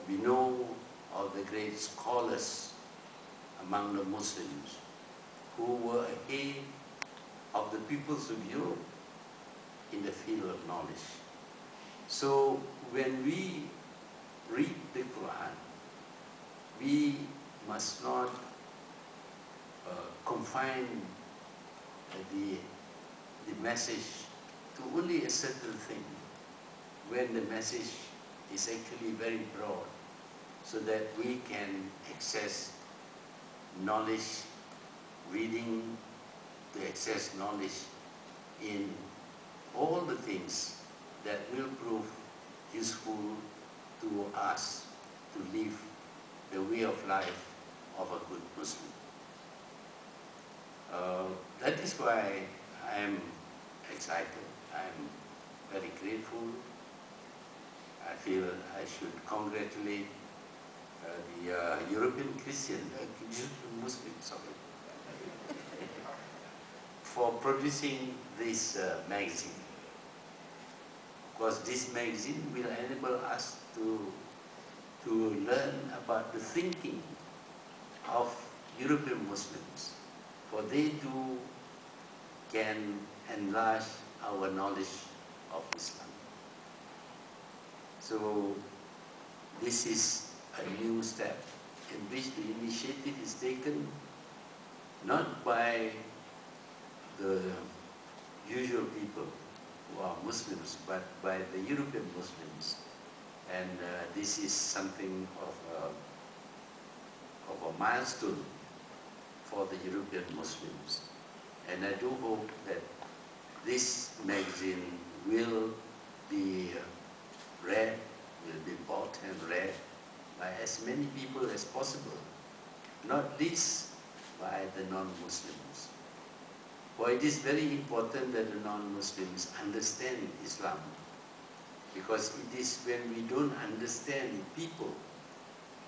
We know of the great scholars among the Muslims who were ahead of the peoples of Europe in the field of knowledge. So when we read the Quran, we must not confine the message to only a certain thing, when the message is actually very broad, so that we can access knowledge, reading to access knowledge in all the things that will prove useful to us to live the way of life of a good Muslim. That is why I am excited. I am very grateful. I feel I should congratulate the European Christian, Muslims, for producing this magazine. Because this magazine will enable us to learn about the thinking of European Muslims, for they too can enlarge our knowledge of Islam. So this is a new step in which the initiative is taken not by the usual people who are Muslims, but by the European Muslims. And this is something of a milestone for the European Muslims. And I do hope that this magazine will be read, will be bought and read by as many people as possible, not least by the non-Muslims. For it is very important that the non-Muslims understand Islam, because it is when we don't understand people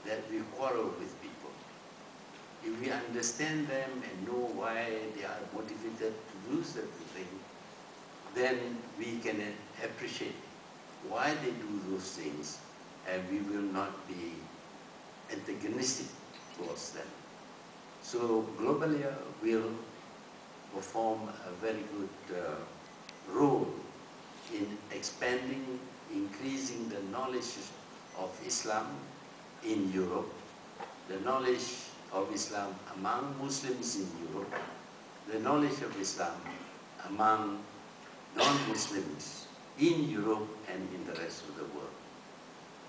that we quarrel with people. If we understand them and know why they are motivated to do certain things, then we can appreciate why they do those things, and we will not be antagonistic towards them. So Globalia will perform a very good role in expanding, increasing the knowledge of Islam in Europe, the knowledge of Islam among Muslims in Europe, the knowledge of Islam among non-Muslims in Europe and in the rest of the world.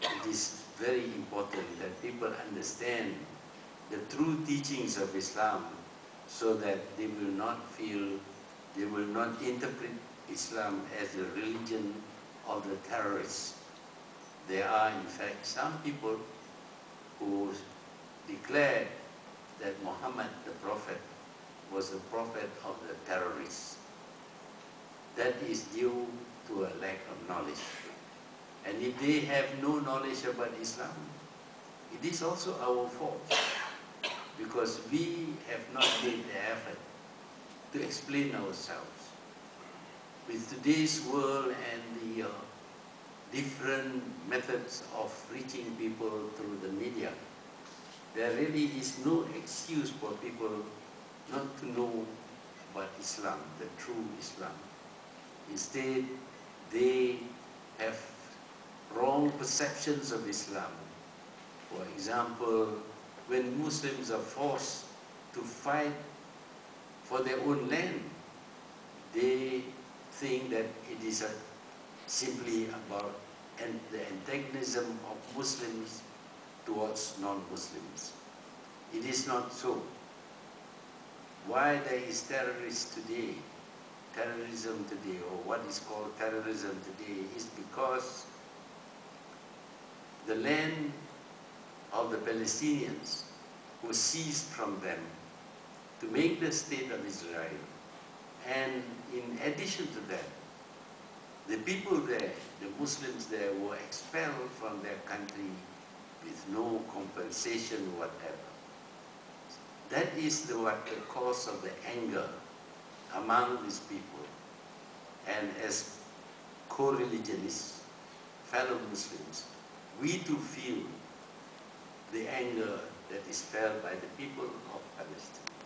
It is very important that people understand the true teachings of Islam, so that they will not feel, they will not interpret Islam as a religion of the terrorists. There are in fact some people who declared that Muhammad the Prophet was a prophet of the terrorists. That is due to a lack of knowledge. And if they have no knowledge about Islam, it is also our fault, because we have not made the effort to explain ourselves. With today's world and the different methods of reaching people through the media, there really is no excuse for people not to know about Islam, the true Islam. Instead, they have wrong perceptions of Islam. For example, when Muslims are forced to fight for their own land, they think that it is simply about the antagonism of Muslims towards non-Muslims. It is not so. Why there is terrorism today, or what is called terrorism today, is because the land of the Palestinians was seized from them to make the state of Israel. And in addition to that, the people there, the Muslims there, were expelled from their country with no compensation whatever. That is the cause of the anger among these people. And as co-religionists, fellow Muslims, we too feel the anger that is felt by the people of Palestine.